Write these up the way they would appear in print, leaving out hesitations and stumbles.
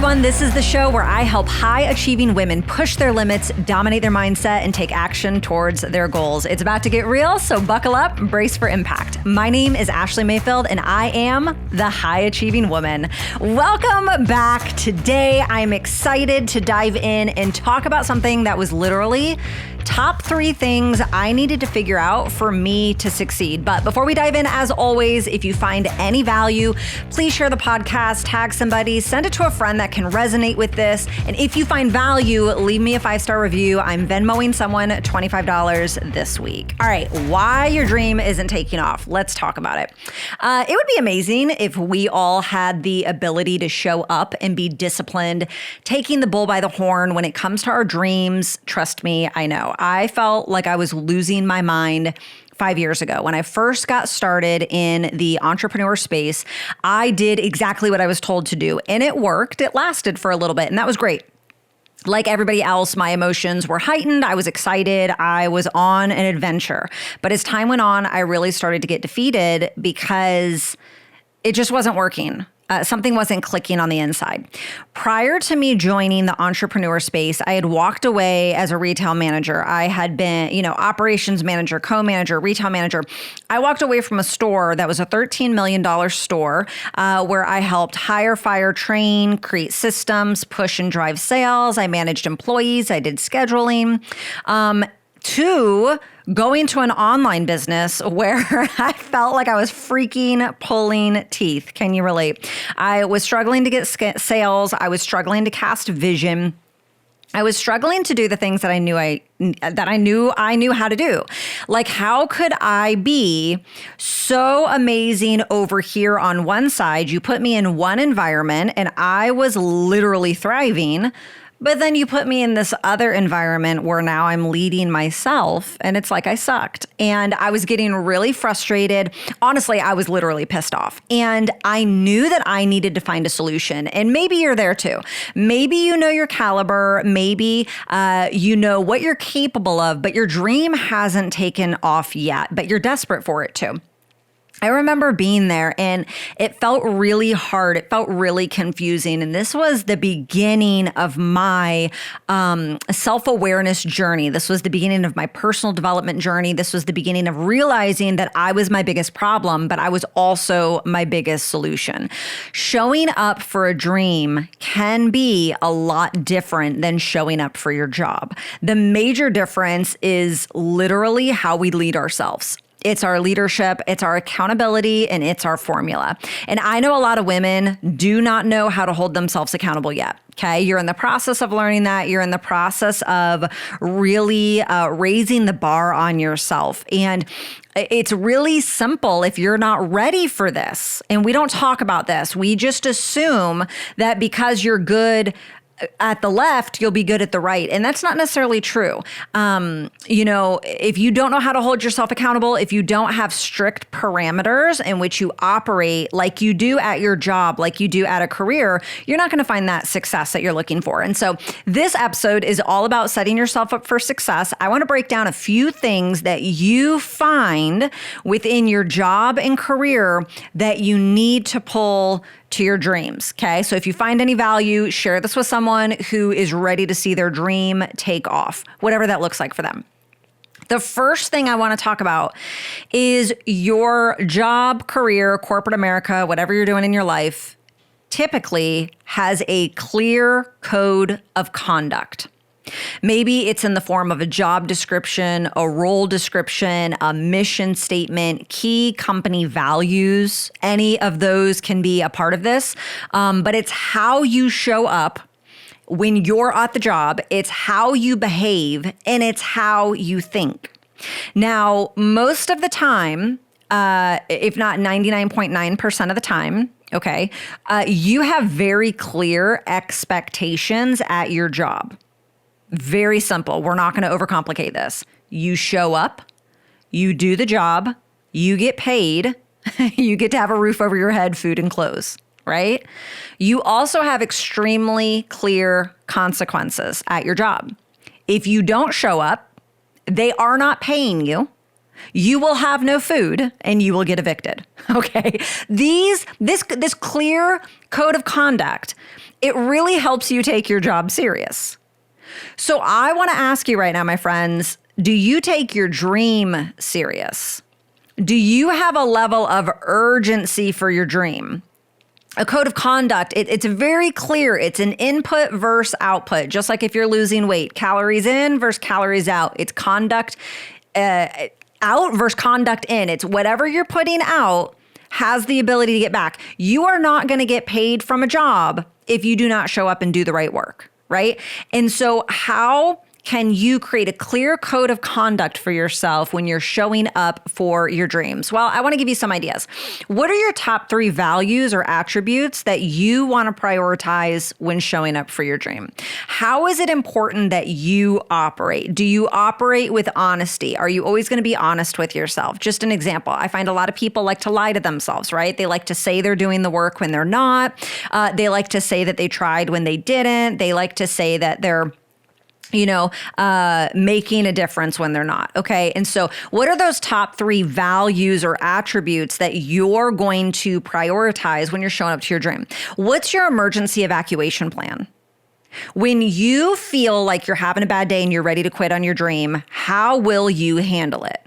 everyone. This is the show where I help high-achieving women push their limits, dominate their mindset, and take action towards their goals. It's about to get real, so buckle up and brace for impact. My name is Ashleigh Mayfield, and I am the high-achieving woman. Welcome back. Today, I'm excited to dive in and talk about something that was literally top 3 things I needed to figure out for me to succeed. But before we dive in, as always, if you find any value, please share the podcast, tag somebody, send it to a friend that can resonate with this. And if you find value, leave me a 5-star review. I'm Venmoing someone $25 this week. All right, why your dream isn't taking off. Let's talk about it. It would be amazing if we all had the ability to show up and be disciplined, taking the bull by the horn when it comes to our dreams. Trust me, I know. I felt like I was losing my mind 5 years ago. When I first got started in the entrepreneur space, I did exactly what I was told to do, and it worked. It lasted for a little bit, and that was great. Like everybody else, my emotions were heightened. I was excited. I was on an adventure. But as time went on, I really started to get defeated because it just wasn't working. Something wasn't clicking on the inside. Prior to me joining the entrepreneur space, I had walked away as a retail manager. I had been, operations manager, co-manager, retail manager. I walked away from a store that was a $13 million store where I helped hire, fire, train, create systems, push and drive sales. I managed employees. I did scheduling. To going to an online business where I felt like I was freaking pulling teeth. Can you relate? I was struggling to get sales. I was struggling to cast vision. I was struggling to do the things that I knew I knew how to do. Like, how could I be so amazing over here on one side? You put me in one environment and I was literally thriving. But then you put me in this other environment where now I'm leading myself and it's like I sucked. And I was getting really frustrated. Honestly, I was literally pissed off. And I knew that I needed to find a solution. And maybe you're there too. Maybe you know your caliber. Maybe you know what you're capable of, but your dream hasn't taken off yet, but you're desperate for it too. I remember being there and it felt really hard. It felt really confusing. And this was the beginning of my self-awareness journey. This was the beginning of my personal development journey. This was the beginning of realizing that I was my biggest problem, but I was also my biggest solution. Showing up for a dream can be a lot different than showing up for your job. The major difference is literally how we lead ourselves. It's our leadership, it's our accountability, and it's our formula. And I know a lot of women do not know how to hold themselves accountable yet. Okay, you're in the process of learning that. You're in the process of really raising the bar on yourself. And it's really simple if you're not ready for this. And we don't talk about this. We just assume that because you're good at the left, you'll be good at the right. And that's not necessarily true. If you don't know how to hold yourself accountable, if you don't have strict parameters in which you operate like you do at your job, like you do at a career, you're not going to find that success that you're looking for. And so this episode is all about setting yourself up for success. I want to break down a few things that you find within your job and career that you need to pull to your dreams. Okay. So if you find any value, share this with someone who is ready to see their dream take off, whatever that looks like for them. The first thing I want to talk about is your job, career, corporate America, whatever you're doing in your life, typically has a clear code of conduct. Maybe it's in the form of a job description, a role description, a mission statement, key company values. Any of those can be a part of this, but it's how you show up when you're at the job. It's how you behave, and it's how you think. Now, most of the time, if not 99.9% of the time, okay, you have very clear expectations at your job. Very simple. We're not going to overcomplicate this. You show up, you do the job, you get paid, you get to have a roof over your head, food and clothes, right? You also have extremely clear consequences at your job. If you don't show up, they are not paying you. You will have no food and you will get evicted. Okay. This clear code of conduct, it really helps you take your job serious. So I want to ask you right now, my friends, do you take your dream serious? Do you have a level of urgency for your dream? A code of conduct, it's very clear. It's an input versus output, just like if you're losing weight, calories in versus calories out. It's conduct out versus conduct in. It's whatever you're putting out has the ability to get back. You are not going to get paid from a job if you do not show up and do the right work, right? And so how can you create a clear code of conduct for yourself when you're showing up for your dreams? Well, I want to give you some ideas. What are your top 3 values or attributes that you want to prioritize when showing up for your dream? How is it important that you operate? Do you operate with honesty? Are you always going to be honest with yourself? Just an example. I find a lot of people like to lie to themselves, right? They like to say they're doing the work when they're not. They like to say that they tried when they didn't. They like to say that they're making a difference when they're not. Okay. And so what are those top 3 values or attributes that you're going to prioritize when you're showing up to your dream? What's your emergency evacuation plan? When you feel like you're having a bad day and you're ready to quit on your dream, how will you handle it?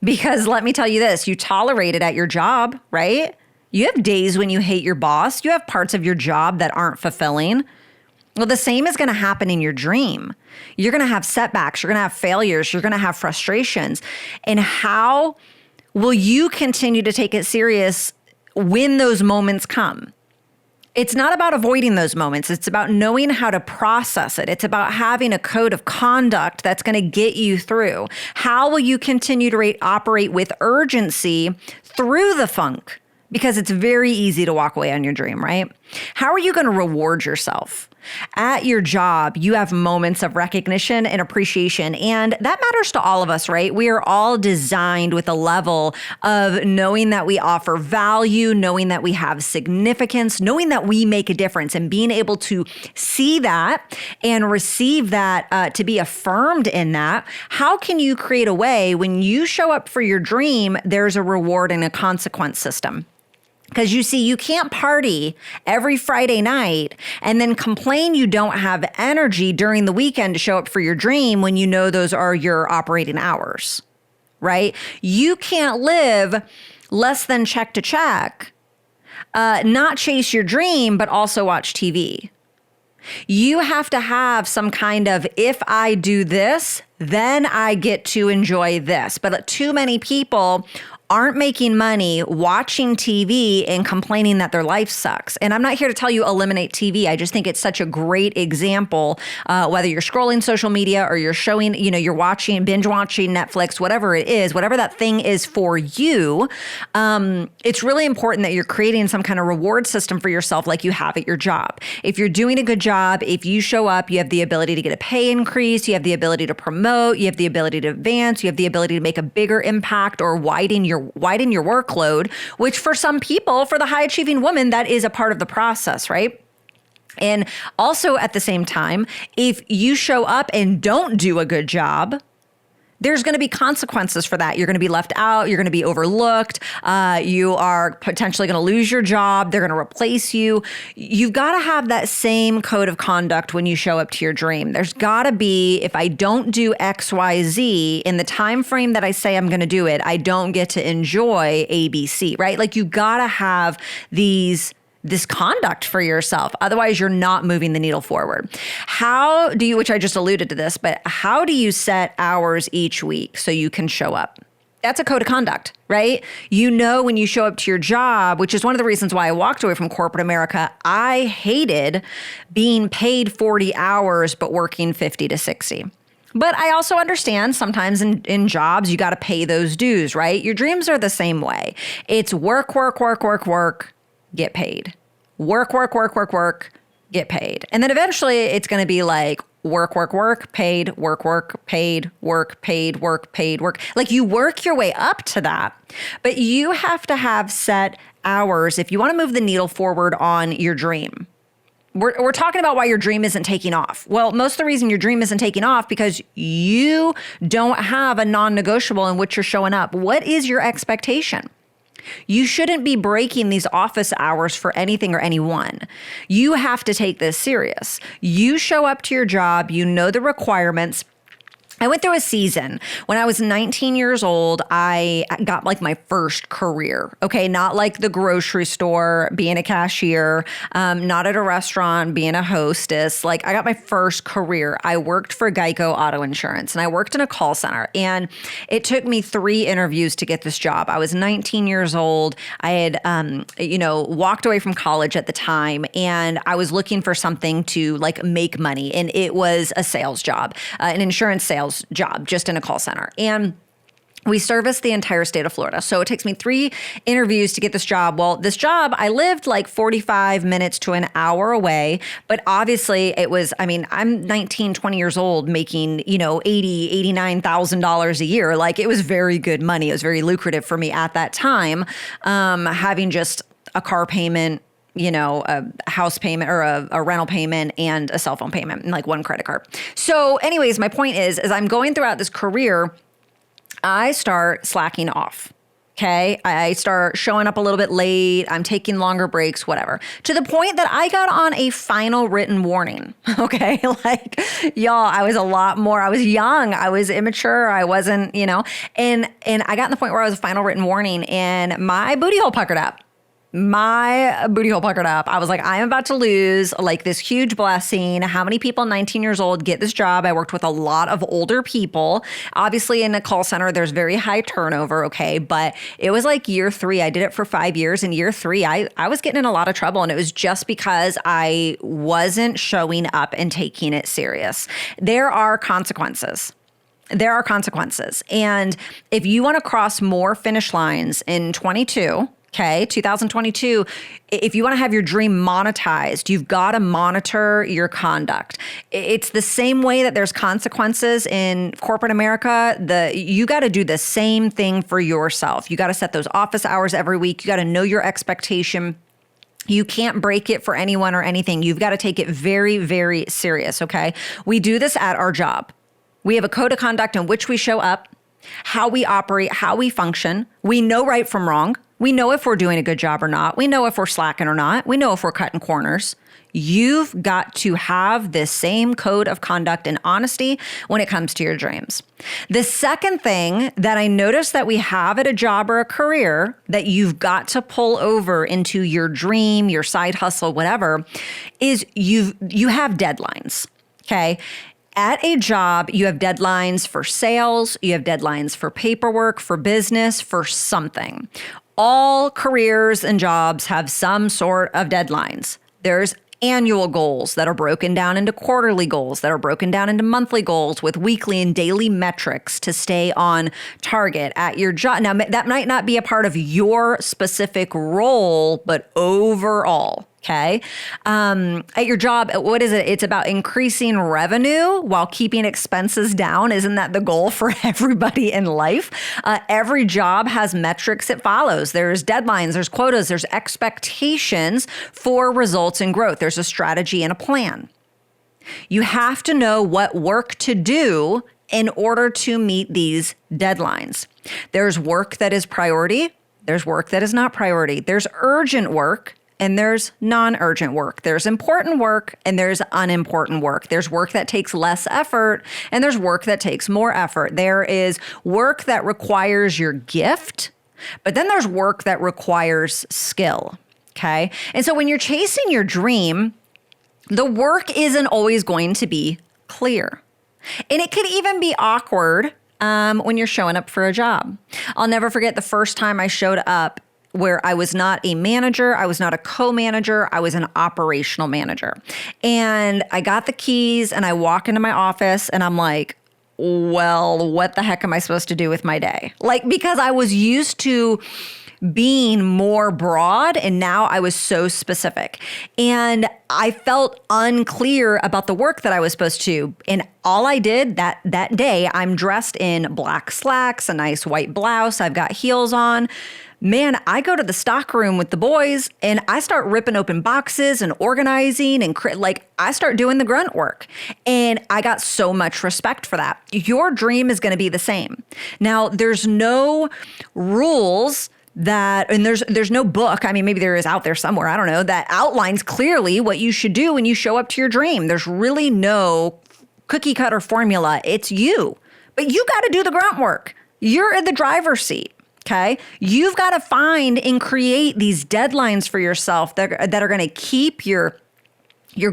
Because let me tell you this, you tolerate it at your job, right? You have days when you hate your boss. You have parts of your job that aren't fulfilling. Well, the same is going to happen in your dream. You're going to have setbacks. You're going to have failures. You're going to have frustrations. And how will you continue to take it serious when those moments come? It's not about avoiding those moments. It's about knowing how to process it. It's about having a code of conduct that's going to get you through. How will you continue to operate with urgency through the funk? Because it's very easy to walk away on your dream, right? How are you going to reward yourself? At your job, you have moments of recognition and appreciation, and that matters to all of us, right? We are all designed with a level of knowing that we offer value, knowing that we have significance, knowing that we make a difference, and being able to see that and receive that, to be affirmed in that. How can you create a way when you show up for your dream, there's a reward and a consequence system? Because you see, you can't party every Friday night and then complain you don't have energy during the weekend to show up for your dream when you know those are your operating hours, right? You can't live less than check to check, not chase your dream, but also watch TV. You have to have some kind of, if I do this, then I get to enjoy this. But too many people aren't making money watching TV and complaining that their life sucks. And I'm not here to tell you eliminate TV. I just think it's such a great example, whether you're scrolling social media or you're showing, you're binge watching Netflix, whatever it is, whatever that thing is for you. It's really important that you're creating some kind of reward system for yourself like you have at your job. If you're doing a good job, if you show up, you have the ability to get a pay increase, you have the ability to promote, you have the ability to advance, you have the ability to make a bigger impact or widen your workload, which for some people, for the high achieving woman, that is a part of the process, right? And also at the same time, if you show up and don't do a good job, there's going to be consequences for that. You're going to be left out. You're going to be overlooked. You are potentially going to lose your job. They're going to replace you. You've got to have that same code of conduct when you show up to your dream. There's got to be, if I don't do X, Y, Z in the time frame that I say I'm going to do it, I don't get to enjoy ABC, right? Like you got to have this conduct for yourself. Otherwise, you're not moving the needle forward. How do you, which I just alluded to this, but how do you set hours each week so you can show up? That's a code of conduct, right? When you show up to your job, which is one of the reasons why I walked away from corporate America. I hated being paid 40 hours, but working 50 to 60. But I also understand sometimes in jobs, you got to pay those dues, right? Your dreams are the same way. It's work, get paid. Work, get paid. And then eventually it's going to be like work, paid, work, paid, work, paid, work, paid, work. Like you work your way up to that, but you have to have set hours if you want to move the needle forward on your dream. We're talking about why your dream isn't taking off. Well, most of the reason your dream isn't taking off because you don't have a non-negotiable in which you're showing up. What is your expectation? You shouldn't be breaking these office hours for anything or anyone. You have to take this serious. You show up to your job, you know the requirements. I went through a season when I was 19 years old. I got like my first career. Okay. Not like the grocery store, being a cashier, not at a restaurant, being a hostess. Like I got my first career. I worked for Geico Auto Insurance and I worked in a call center, and it took me 3 interviews to get this job. I was 19 years old. I had, walked away from college at the time, and I was looking for something to like make money. And it was a sales job, an insurance sales job, just in a call center. And we service the entire state of Florida. So it takes me 3 interviews to get this job. Well, this job, I lived like 45 minutes to an hour away, but obviously it was, I'm 19, 20 years old making, $89,000 a year. Like it was very good money. It was very lucrative for me at that time, having just a car payment, a house payment or a rental payment and a cell phone payment and like 1 credit card. So anyways, my point is, as I'm going throughout this career, I start slacking off. Okay. I start showing up a little bit late. I'm taking longer breaks, whatever, to the point that I got on a final written warning. Okay. Like y'all, I was young. I was immature. I wasn't, and I got in the point where I was a final written warning and my booty hole puckered up. I was like, I'm about to lose like this huge blessing. How many people 19 years old get this job? I worked with a lot of older people. Obviously in a call center, there's very high turnover. Okay. But it was like year 3. I did it for 5 years. And year 3, I was getting in a lot of trouble. And it was just because I wasn't showing up and taking it serious. There are consequences. And if you want to cross more finish lines in 2022, if you want to have your dream monetized, you've got to monitor your conduct. It's the same way that there's consequences in corporate America. You got to do the same thing for yourself. You got to set those office hours every week. You got to know your expectation. You can't break it for anyone or anything. You've got to take it very, very serious, okay? We do this at our job. We have a code of conduct in which we show up, how we operate, how we function. We know right from wrong. We know if we're doing a good job or not. We know if we're slacking or not. We know if we're cutting corners. You've got to have this same code of conduct and honesty when it comes to your dreams. The second thing that I noticed that we have at a job or a career that you've got to pull over into your dream, your side hustle, whatever, is you have deadlines, okay? At a job, you have deadlines for sales, you have deadlines for paperwork, for business, for something. All careers and jobs have some sort of deadlines. There's annual goals that are broken down into quarterly goals, that are broken down into monthly goals with weekly and daily metrics to stay on target at your job. Now, that might not be a part of your specific role, but overall, okay? At your job, what is it? It's about increasing revenue while keeping expenses down. Isn't that the goal for everybody in life? Every job has metrics it follows. There's deadlines, there's quotas, there's expectations for results and growth. There's a strategy and a plan. You have to know what work to do in order to meet these deadlines. There's work that is priority. There's work that is not priority. There's urgent work. And there's non-urgent work. There's important work and there's unimportant work. There's work that takes less effort and there's work that takes more effort. There is work that requires your gift, but then there's work that requires skill, okay? And so when you're chasing your dream, the work isn't always going to be clear. And it could even be awkward when you're showing up for a job. I'll never forget the first time I showed up where I was not a manager, I was not a co-manager, I was an operational manager. And I got the keys and I walk into my office and I'm like, well, what the heck am I supposed to do with my day? Like, because I was used to being more broad and now I was so specific. And I felt unclear about the work that I was supposed to. And all I did that day, I'm dressed in black slacks, a nice white blouse, I've got heels on. man, I go to the stock room with the boys and I start ripping open boxes and organizing and I start doing the grunt work. And I got so much respect for that. Your dream is going to be the same. Now, there's no rules and there's no book. I mean, maybe there is out there somewhere, I don't know, that outlines clearly what you should do when you show up to your dream. There's really no cookie cutter formula. It's you. But you got to do the grunt work. You're in the driver's seat. Okay. You've got to find and create these deadlines for yourself that are going to keep your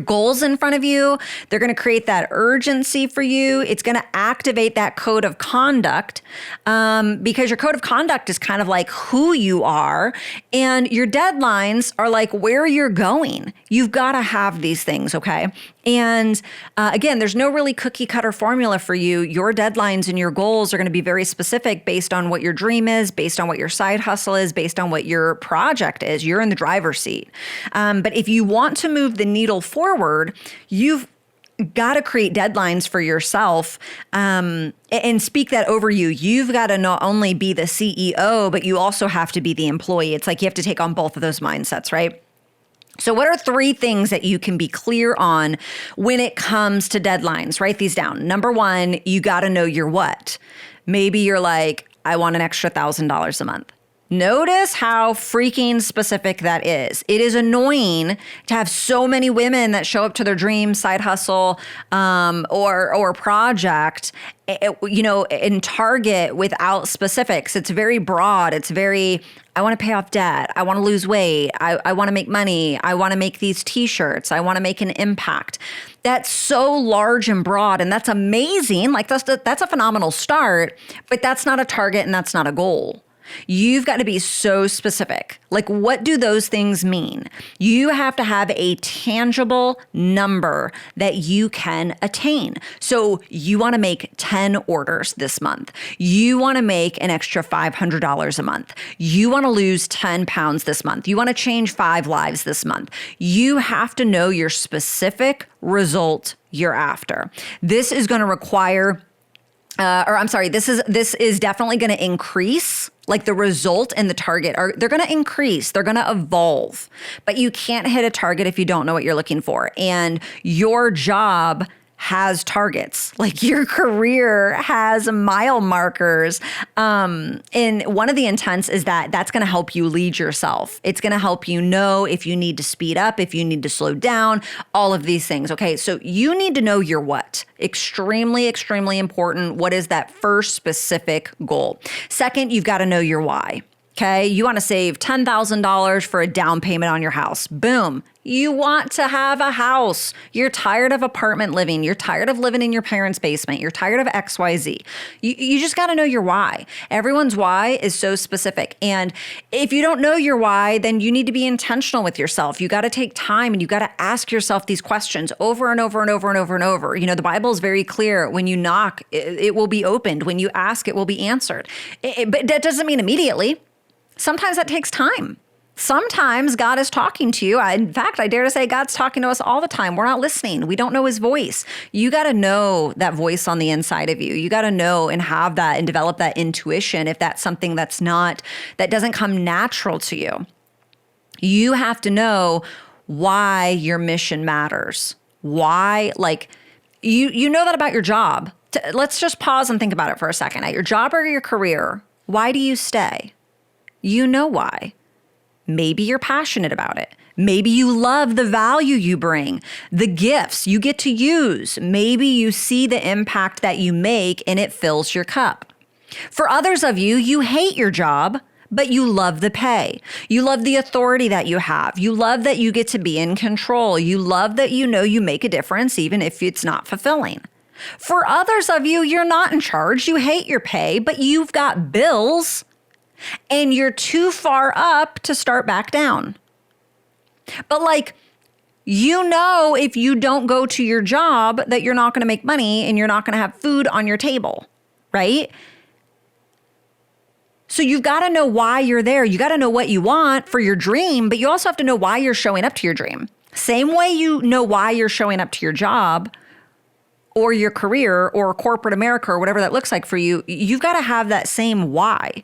goals in front of you. They're going to create that urgency for you. It's going to activate that code of conduct because your code of conduct is kind of like who you are, and your deadlines are like where you're going. You've got to have these things, okay? And again, there's no really cookie cutter formula for you. Your deadlines and your goals are going to be very specific based on what your dream is, based on what your side hustle is, based on what your project is. You're in the driver's seat. But if you want to move the needle forward, you've got to create deadlines for yourself and speak that over you. You've got to not only be the CEO, but you also have to be the employee. It's like you have to take on both of those mindsets, right? So what are 3 things that you can be clear on when it comes to deadlines? Write these down. Number 1, you got to know your what. Maybe you're like, I want an extra $1,000 a month. Notice how freaking specific that is. It is annoying to have so many women that show up to their dream, side hustle, or project, in Target without specifics. It's very broad. It's very, I want to pay off debt. I want to lose weight. I want to make money. I want to make these t-shirts. I want to make an impact. That's so large and broad, and that's amazing. Like that's a phenomenal start, but that's not a target and that's not a goal. You've got to be so specific. Like, what do those things mean? You have to have a tangible number that you can attain. So you want to make 10 orders this month. You want to make an extra $500 a month. You want to lose 10 pounds this month. You want to change 5 lives this month. You have to know your specific result you're after. This is going to require this is definitely going to increase, like the result and the target they're going to increase, they're going to evolve, but you can't hit a target if you don't know what you're looking for. And your job has targets, like your career has mile markers. And one of the intents is that's going to help you lead yourself. It's going to help you know if you need to speed up, if you need to slow down, all of these things. Okay. So you need to know your what. Extremely, extremely important. What is that first specific goal? Second, you've got to know your why. Okay. You want to save $10,000 for a down payment on your house. Boom. You want to have a house. You're tired of apartment living. You're tired of living in your parents' basement. You're tired of XYZ. You just got to know your why. Everyone's why is so specific. And if you don't know your why, then you need to be intentional with yourself. You got to take time and you got to ask yourself these questions over and over and over and over and over. The Bible is very clear. When you knock, it will be opened. When you ask, it will be answered. But that doesn't mean immediately. Sometimes that takes time. Sometimes God is talking to you. In fact, I dare to say God's talking to us all the time. We're not listening. We don't know his voice. You got to know that voice on the inside of you. You got to know and have that and develop that intuition if that's something that doesn't come natural to you. You have to know why your mission matters. Why, you know that about your job. Let's just pause and think about it for a second. At your job or your career, why do you stay? You know why. Maybe you're passionate about it. Maybe you love the value you bring, the gifts you get to use. Maybe you see the impact that you make and it fills your cup. For others of you, you hate your job, but you love the pay. You love the authority that you have. You love that you get to be in control. You love that you know you make a difference even if it's not fulfilling. For others of you, you're not in charge. You hate your pay, but you've got bills. And you're too far up to start back down. But if you don't go to your job that you're not going to make money and you're not going to have food on your table, right? So you've got to know why you're there. You got to know what you want for your dream, but you also have to know why you're showing up to your dream. Same way you know why you're showing up to your job or your career or corporate America or whatever that looks like for you, you've got to have that same why.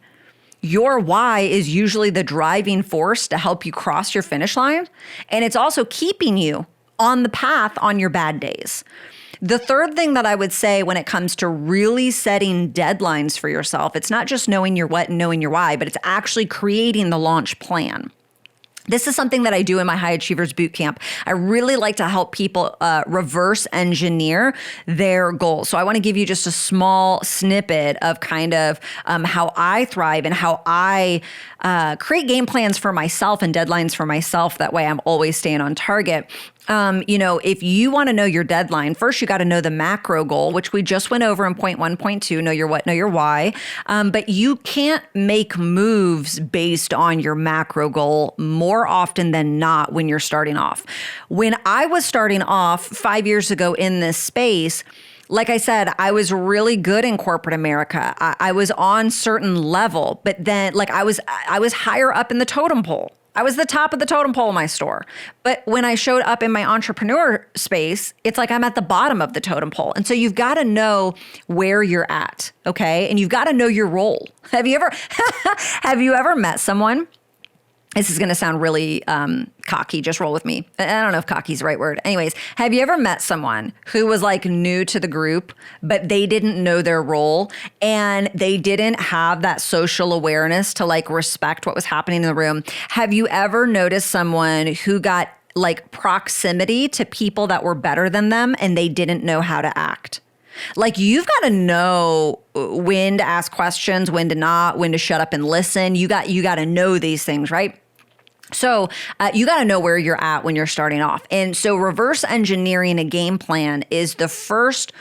your why is usually the driving force to help you cross your finish line. And it's also keeping you on the path on your bad days. The third thing that I would say when it comes to really setting deadlines for yourself, it's not just knowing your what and knowing your why, but it's actually creating the launch plan. This is something that I do in my High Achievers Bootcamp. I really like to help people reverse engineer their goals. So I want to give you just a small snippet of kind of how I thrive and how I create game plans for myself and deadlines for myself. That way I'm always staying on target. If you want to know your deadline, first you got to know the macro goal, which we just went over in point 1.2, know your what, know your why. But you can't make moves based on your macro goal more often than not when you're starting off. When I was starting off 5 years ago in this space, like I said, I was really good in corporate America. I was on certain level, but then I was higher up in the totem pole. I was the top of the totem pole in my store. But when I showed up in my entrepreneur space, it's like I'm at the bottom of the totem pole. And so you've got to know where you're at, okay? And you've got to know your role. Have you ever met someone? This is going to sound really cocky. Just roll with me. I don't know if cocky is the right word. Anyways, have you ever met someone who was new to the group, but they didn't know their role and they didn't have that social awareness to respect what was happening in the room? Have you ever noticed someone who got proximity to people that were better than them and they didn't know how to act? You've got to know when to ask questions, when to not, when to shut up and listen. You got to know these things, right? So you got to know where you're at when you're starting off. And so reverse engineering a game plan is the first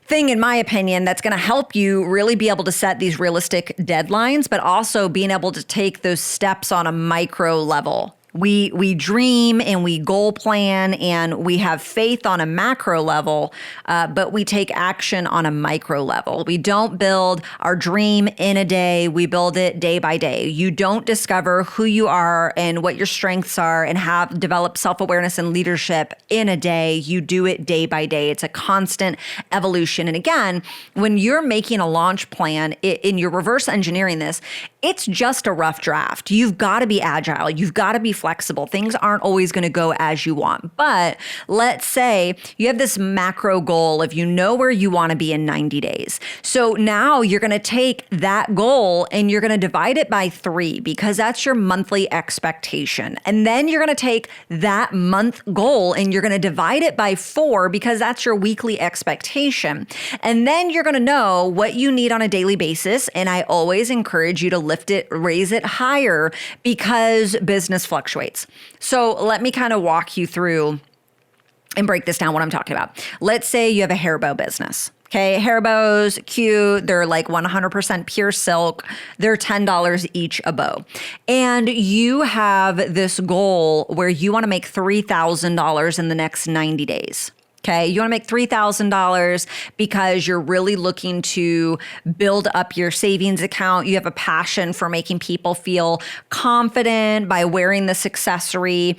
thing, in my opinion, that's going to help you really be able to set these realistic deadlines, but also being able to take those steps on a micro level. We dream and we goal plan and we have faith on a macro level, but we take action on a micro level. We don't build our dream in a day. We build it day by day. You don't discover who you are and what your strengths are and have developed self-awareness and leadership in a day. You do it day by day. It's a constant evolution. And again, when you're making a launch plan and you're reverse engineering this, it's just a rough draft. You've got to be agile. You've got to be flexible. Things aren't always going to go as you want. But let's say you have this macro goal of you know where you want to be in 90 days. So now you're going to take that goal and you're going to divide it by 3 because that's your monthly expectation. And then you're going to take that month goal and you're going to divide it by 4 because that's your weekly expectation. And then you're going to know what you need on a daily basis. And I always encourage you to lift it, raise it higher because business fluctuates. So let me kind of walk you through and break this down, what I'm talking about. Let's say you have a hair bow business. Okay, hair bows, cute. They're 100% pure silk. They're $10 each a bow. And you have this goal where you want to make $3,000 in the next 90 days. Okay, you want to make $3,000 because you're really looking to build up your savings account. You have a passion for making people feel confident by wearing this accessory,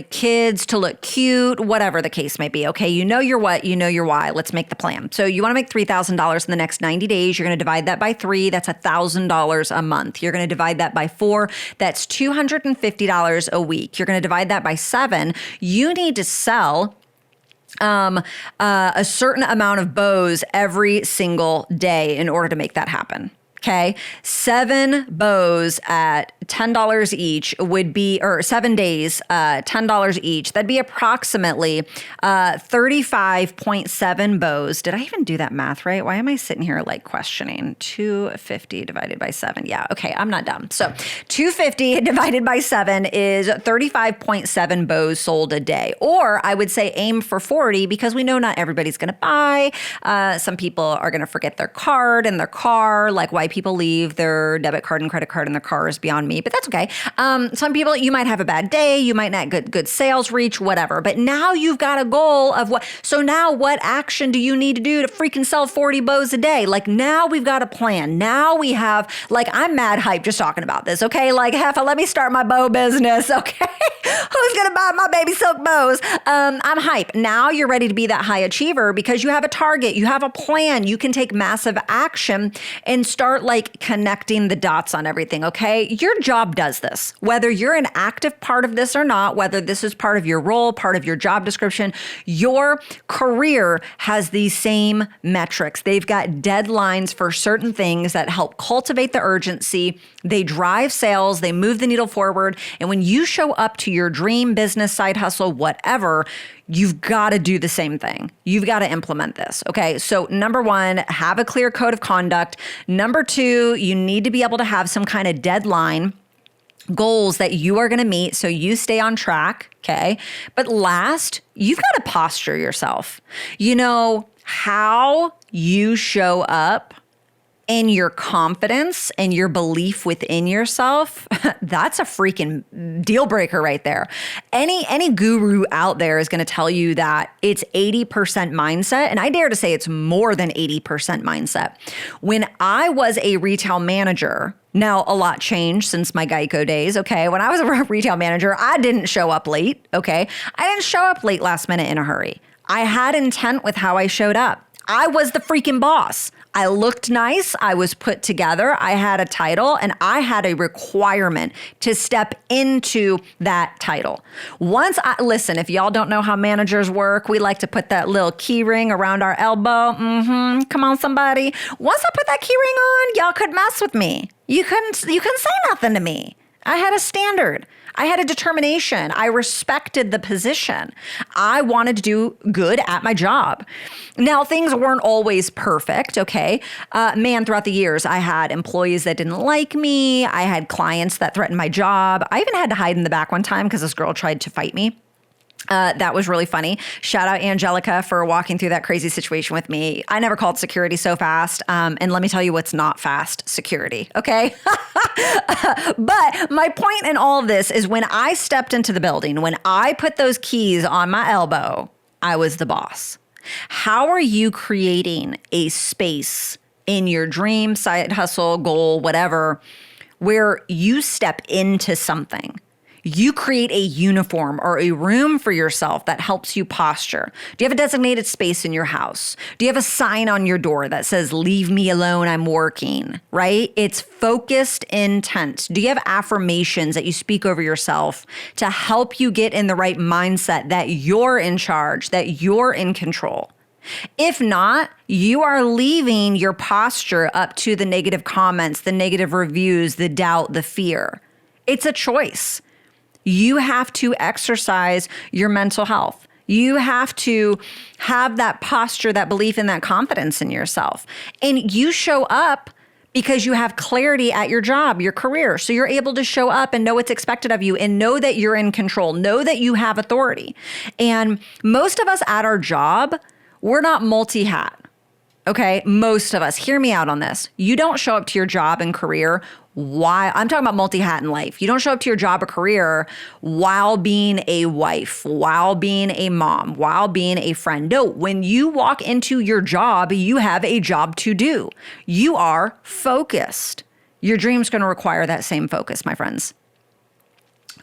kids to look cute, whatever the case may be. Okay, you know your what, you know your why. Let's make the plan. So you want to make $3,000 in the next 90 days. You're going to divide that by 3. That's $1,000 a month. You're going to divide that by 4. That's $250 a week. You're going to divide that by 7. You need to sell a certain amount of bows every single day in order to make that happen. Okay, 7 bows at $10 each would be, or 7 days, $10 each. That'd be approximately 35.7 bows. Did I even do that math right? Why am I sitting here questioning? 250 divided by 7. Yeah, okay, I'm not dumb. So 250 divided by 7 is 35.7 bows sold a day. Or I would say aim for 40 because we know not everybody's going to buy. Some people are going to forget their card in their car, why people leave their debit card and credit card in their car is beyond me, but that's okay. Some people, you might have a bad day, you might not get good sales reach, whatever. But now you've got a goal of what, so now what action do you need to do to freaking sell 40 bows a day? Now we've got a plan. Now we have, I'm mad hype just talking about this, okay? Heffa, let me start my bow business, okay? Who's gonna buy my baby silk bows? I'm hype. Now you're ready to be that high achiever because you have a target, you have a plan, you can take massive action and start start like connecting the dots on everything, okay? Your job does this. Whether you're an active part of this or not, whether this is part of your role, part of your job description, your career has these same metrics. They've got deadlines for certain things that help cultivate the urgency. They drive sales, they move the needle forward. And when you show up to your dream business, side hustle, whatever, you've got to do the same thing. You've got to implement this. Okay. So number one, have a clear code of conduct. Number two, you need to be able to have some kind of deadline goals that you are going to meet so you stay on track. Okay. But last, you've got to posture yourself. You know, how you show up and your confidence and your belief within yourself, that's a freaking deal breaker right there. Any guru out there is going to tell you that it's 80% mindset. And I dare to say it's more than 80% mindset. When I was a retail manager, now a lot changed since my Geico days, okay? When I was a retail manager, I didn't show up late, okay? I didn't show up late last minute in a hurry. I had intent with how I showed up. I was the freaking boss. I looked nice. I was put together. I had a title and I had a requirement to step into that title. Listen, if y'all don't know how managers work, we like to put that little key ring around our elbow. Come on, somebody. Once I put that key ring on, y'all could mess with me. You couldn't say nothing to me. I had a standard. I had a determination. I respected the position. I wanted to do good at my job. Now, things weren't always perfect, okay? Throughout the years, I had employees that didn't like me. I had clients that threatened my job. I even had to hide in the back one time because this girl tried to fight me. That was really funny. Shout out Angelica for walking through that crazy situation with me. I never called security so fast. And let me tell you what's not fast: security. Okay. But my point in all of this is when I stepped into the building, when I put those keys on my elbow, I was the boss. How are you creating a space in your dream, side hustle, goal, whatever, where you step into something? You create a uniform or a room for yourself that helps you posture. Do you have a designated space in your house? Do you have a sign on your door that says, "Leave me alone, I'm working," right? It's focused intent. Do you have affirmations that you speak over yourself to help you get in the right mindset that you're in charge, that you're in control? If not, you are leaving your posture up to the negative comments, the negative reviews, the doubt, the fear. It's a choice. You have to exercise your mental health. You have to have that posture, that belief, and that confidence in yourself. And you show up because you have clarity at your job, your career. So you're able to show up and know what's expected of you and know that you're in control, know that you have authority. And most of us at our job, we're not multi-hat. Okay, most of us, hear me out on this. You don't show up to your job and career while, I'm talking about multi-hat in life. You don't show up to your job or career while being a wife, while being a mom, while being a friend. No, when you walk into your job, you have a job to do. You are focused. Your dream's going to require that same focus, my friends.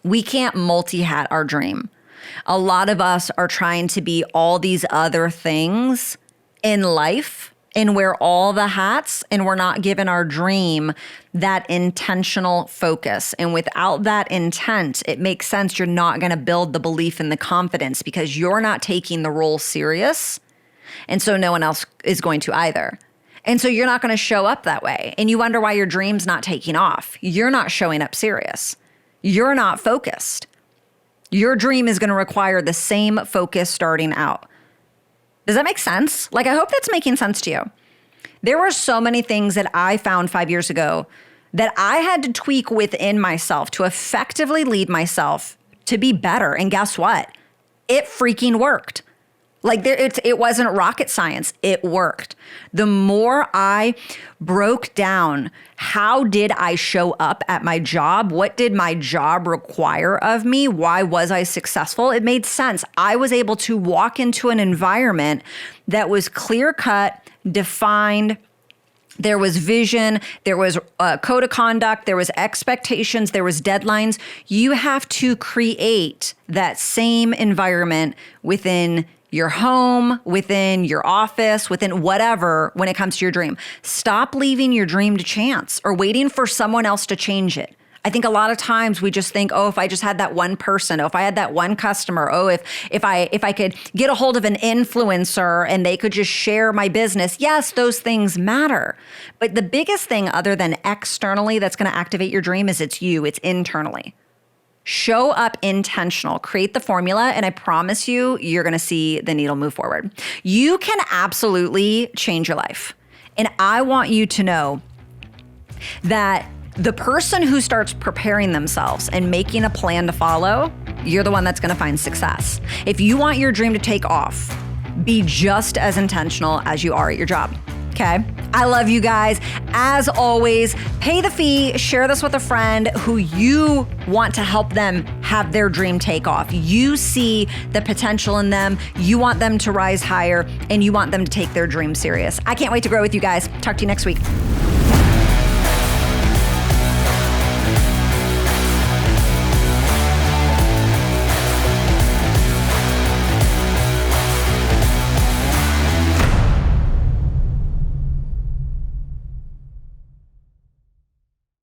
We can't multi-hat our dream. A lot of us are trying to be all these other things in life and wear all the hats, and we're not giving our dream that intentional focus. And without that intent, it makes sense you're not going to build the belief and the confidence because you're not taking the role serious. And so no one else is going to either. And so you're not going to show up that way. And you wonder why your dream's not taking off. You're not showing up serious. You're not focused. Your dream is going to require the same focus starting out. Does that make sense? Like, I hope that's making sense to you. There were so many things that I found 5 years ago that I had to tweak within myself to effectively lead myself to be better. And guess what? It freaking worked. Like it wasn't rocket science. It worked. The more I broke down, how did I show up at my job? What did my job require of me? Why was I successful? It made sense. I was able to walk into an environment that was clear-cut, defined. There was vision, there was a code of conduct, there was expectations, there was deadlines. You have to create that same environment within your home, within your office, within whatever, when it comes to your dream. Stop leaving your dream to chance or waiting for someone else to change it. I think a lot of times we just think, oh, if I just had that one person, oh, if I had that one customer, oh, if I could get a hold of an influencer and they could just share my business. Yes, those things matter. But the biggest thing other than externally that's going to activate your dream is it's internally. Show up intentional, create the formula, and I promise you, you're going to see the needle move forward. You can absolutely change your life. And I want you to know that the person who starts preparing themselves and making a plan to follow, you're the one that's going to find success. If you want your dream to take off, be just as intentional as you are at your job. Okay? I love you guys. As always, pay the fee, share this with a friend who you want to help them have their dream take off. You see the potential in them, you want them to rise higher, and you want them to take their dream serious. I can't wait to grow with you guys. Talk to you next week.